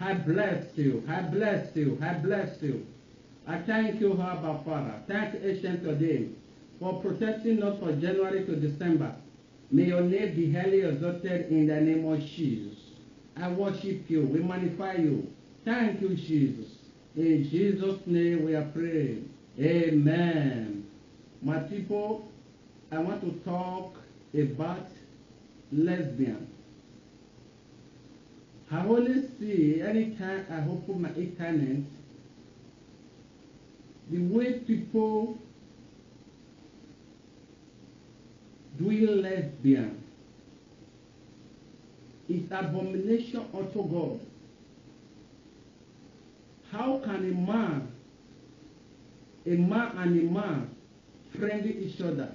I bless you. I bless you. I bless you. I thank you, Abba Father. Thank Ancient today for protecting us from January to December. May your name be highly exalted in the name of Jesus. I worship you. We magnify you. Thank you, Jesus. In Jesus' name we are praying. Amen. My people, I want to talk about lesbian. I only see anytime I open my internet, the way people doing lesbian is abomination unto God. How can a man and a man friendly each other,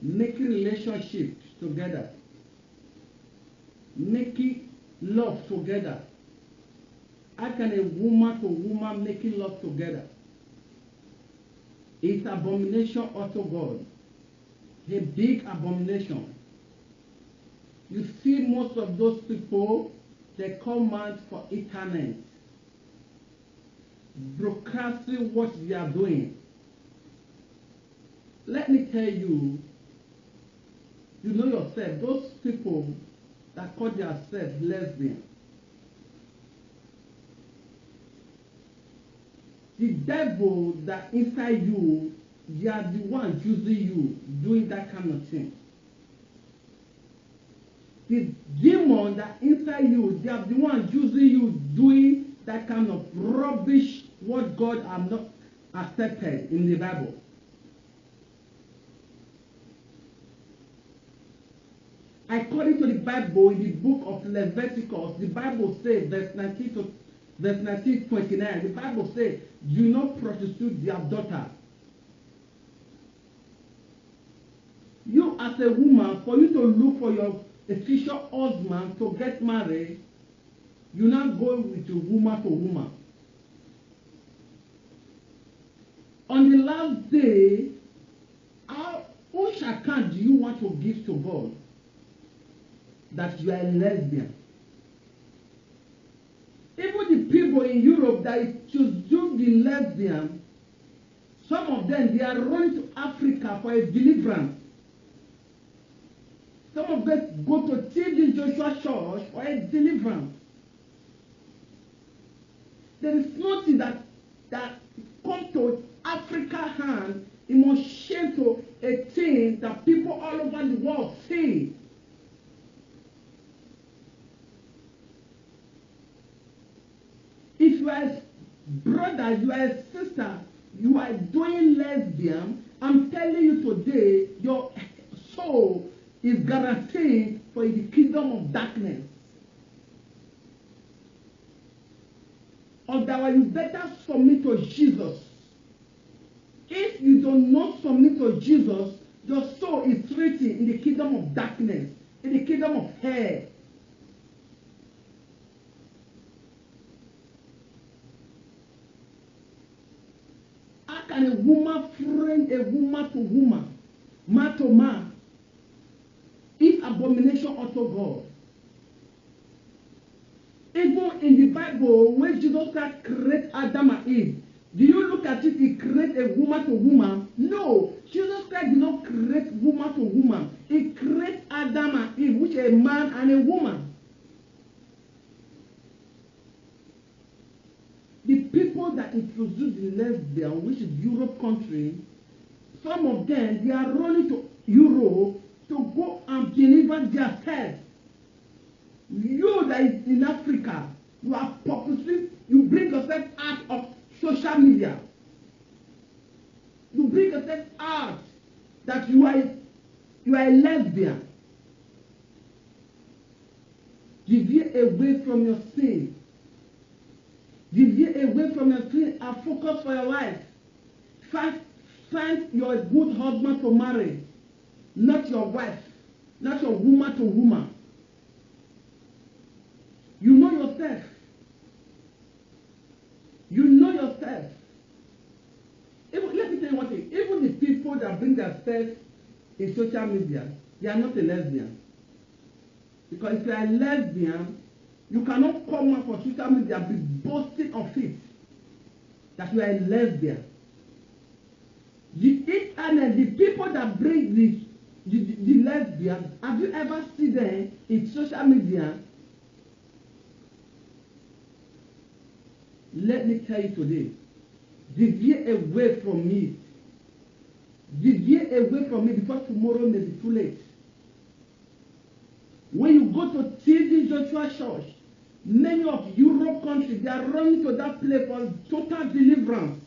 making relationships together, making love together? How can a woman to woman making love together? It's abomination unto God. A big abomination. You see most of those people, they come out for internet, broadcasting what they are doing. Let me tell you, you know yourself, those people that call themselves lesbian, the devil that inside you, they are the one using you, doing that kind of thing. The demon that inside you, they are the one using you, doing that kind of rubbish, what God has not accepted in the Bible. According to the Bible, in the book of Leviticus, the Bible says, verse 19 to verse 29, the Bible says, do not prostitute their daughter. You as a woman, for you to look for your future husband to get married, you now go with a woman to woman. On the last day, which account do you want to give to God that you are a lesbian? Even the people in Europe that choose to be lesbian, some of them, they are running to Africa for a deliverance. Some of them go to TD Joshua Church for a deliverance. There is nothing that come to Africa hand, it must share to a thing that people all over the world see. If you are a brother, you are a sister, you are doing lesbian, I'm telling you today, your soul is guaranteed for the kingdom of darkness. Otherwise, you better submit to Jesus. If you do not submit to Jesus, your soul is written in the kingdom of darkness, in the kingdom of hell. How can a woman friend a woman to woman, man to man? It's abomination unto God. Even in the Bible, when Jesus Christ created Adam and Eve, do you look at it, he created a woman to woman? No, Jesus Christ did not create woman to woman. He created Adam and Eve, which is a man and a woman. The people that introduced the lesbian, which is Europe country, some of them, they are running to Europe to go and deliver their self. You that is in Africa, you are purposely, you bring yourself out of social media. You bring yourself out that you are a lesbian. Deviate away from your sin. Deviate away from your sin and focus for your life. Find your good husband to marry, not your wife, not your woman to woman. You know yourself. You know yourself. Even, let me tell you one thing. Even the people that bring themselves in social media, they are not a lesbian. Because if you are a lesbian, You cannot come out for social media and be boasting of it that you are a lesbian. The internet, the people that bring the lesbians, have you ever seen them in social media? Let me tell you today, deviate away from me. Deviate away from me because tomorrow may be too late. When you go to TV Joshua Church, many of Europe countries, they are running to that place for total deliverance.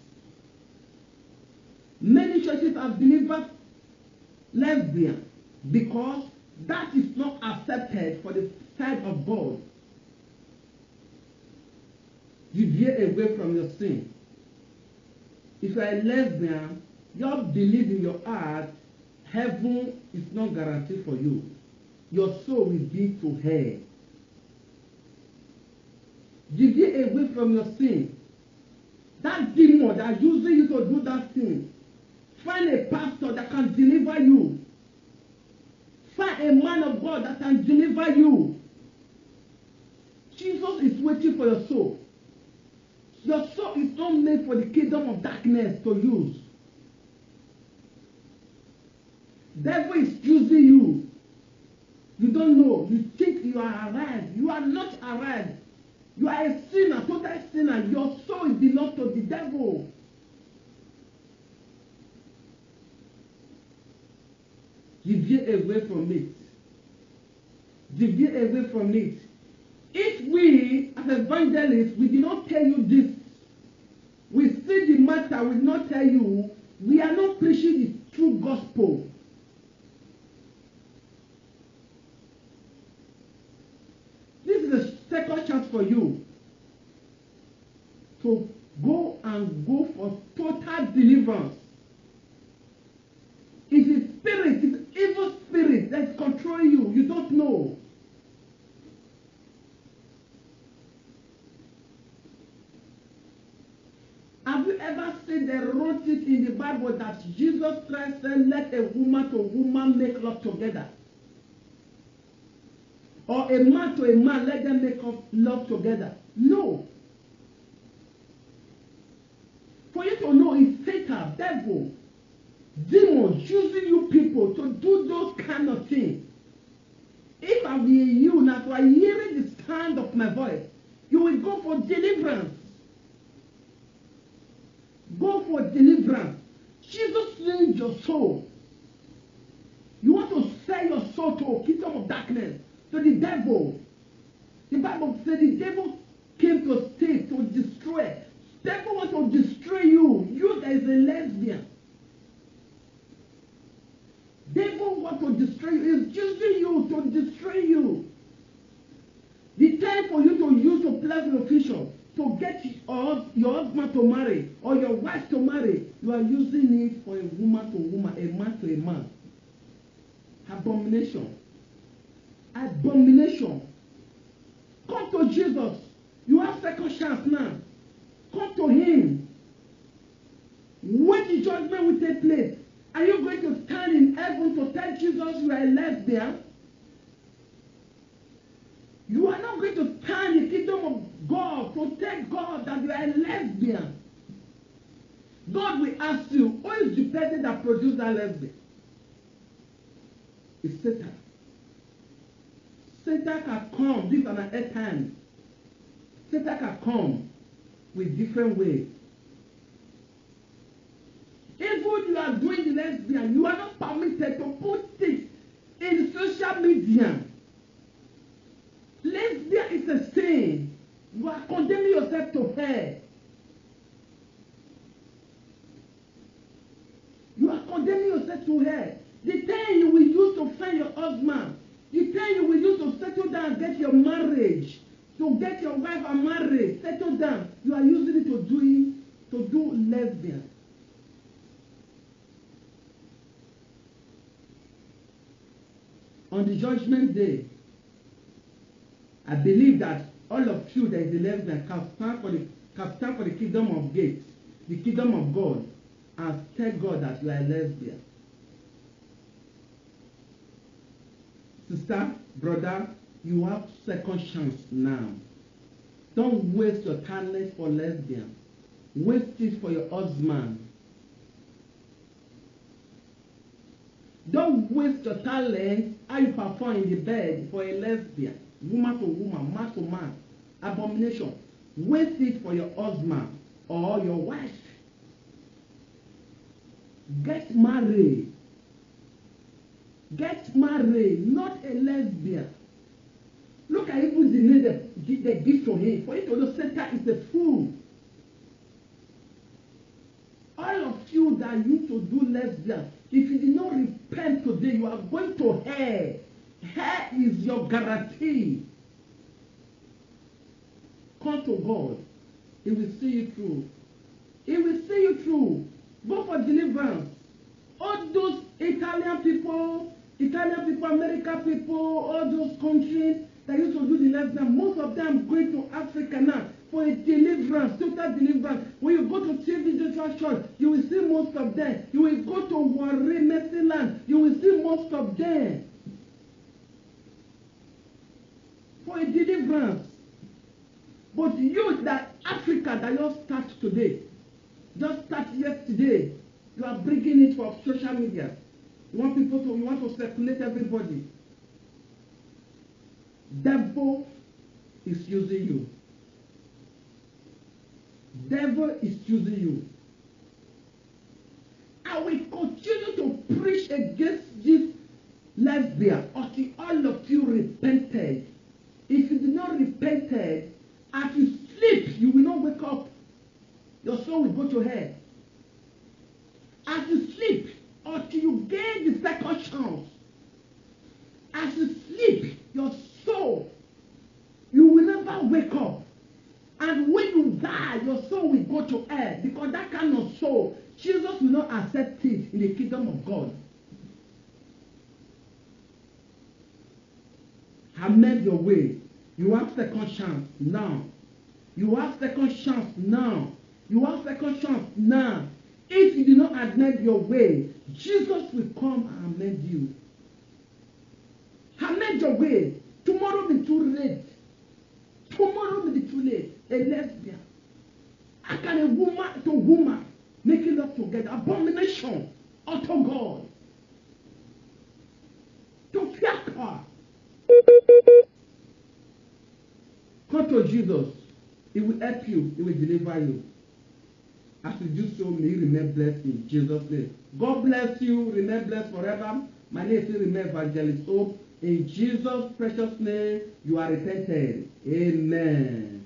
Many churches have delivered lesbians because that is not accepted for the side of God. You veer away from your sin. If you are a lesbian, you believe in your heart, heaven is not guaranteed for you. Your soul will be to hell. You veer away from your sin. That demon that is using you to do that thing, find a pastor that can deliver you. Find a man of God that can deliver you. Jesus is waiting for your soul. Your soul is not made for the kingdom of darkness to use. Devil is using you. You don't know. You think you are arrived. You are not arrived. You are a sinner, total sinner. Your soul belongs to the devil. Deviate away from it. Deviate away from it. If we, as evangelists, we did not tell you this, we see the matter, we did not tell you, we are not preaching the true gospel. This is a second chance for you to go for total deliverance. It's a spirit, it's an evil spirit that's controlling you. You don't know. Have you ever seen they wrote it in the Bible that Jesus Christ said, let a woman to woman make love together? Or a man to a man, let them make love together? No. For you to know, it's Satan, devil, demons using you people to do those kind of things. If I were you now, if I are hearing the sound of my voice, you will go for deliverance. Go for deliverance. Jesus needs your soul. You want to sell your soul to a kingdom of darkness, to the devil. The Bible said the devil came to steal, to destroy. The devil wants to destroy you. You that is a lesbian. Devil wants to destroy you. He's using you to destroy you. The time for you to use to pleasure official, to get your husband to marry or your wife to marry, you are using it for a woman to woman, a man to a man. Abomination. Abomination. Come to Jesus. You have second chance now. Come to him. When the judgment will take place, are you going to stand in heaven to tell Jesus you are a lesbian? You are not going to stand in the kingdom of God to tell God that you are a lesbian. God will ask you, who is the person that produced that lesbian? It's Satan. Satan can come, this is an earth hand. Satan can come with different ways. Even you are doing the lesbian, you are not permitted to put it in social media. Lesbian is a sin. You are condemning yourself to hell. You are condemning yourself to hell. The time you will use to find your husband, the time you will use to settle down and get your marriage, to get your wife and married, settle down, you are using it to do lesbian. On the judgment day, I believe that all of you that is a lesbian can stand for the kingdom of gates, the kingdom of God, and tell God that you are a lesbian. Sister, brother, You have second chance now. Don't waste your talent for lesbian. Waste it for your husband. Don't waste your talent how you perform in the bed for a lesbian. Woman to woman, man to man. Abomination. Waste it for your husband or your wife. Get married. Get married, not a lesbian. Look at even the name they give to him. For you to know Satan is a fool. All of you that used to do lesbian, if you did not repent today, you are going to hell. Hell is your guarantee. Come to God. He will see you through. He will see you through. Go for deliverance. All those Italian people, American people, all those countries that used to do the lesbian, most of them going to Africa now for a deliverance, total deliverance. When you go to TV Joshua Church, you will see most of them. You will go to Warri, Mercyland, you will see most of them for a deliverance. But you that Africa that just start today, just start yesterday, you are bringing it for social media. You want to circulate everybody. Devil is using you. Devil is using you. I will continue to preach against this lesbian until all of you repented. If you do not repented, as you sleep, you will not wake up. Your soul will go to hell. As you sleep, until you gain the second chance. As you sleep, your soul, you will never wake up. And when you die, your soul will go to hell. Because that kind of soul, Jesus will not accept it in the kingdom of God. Amend your way. You have second chance now. You have second chance now. You have second chance now. If you do not amend your way, Jesus will come and amend you. Amend your way. Tomorrow will be too late. Tomorrow will be too late. A lesbian. How can a woman to woman making love together? Abomination unto God. To fear God. Come to Jesus. He will help you. He will deliver you. As you do so, may you remain blessed in Jesus' name. God bless you. Remain blessed forever. My name is Remain Evangelist Hope. In Jesus' precious name, you are repented. Amen.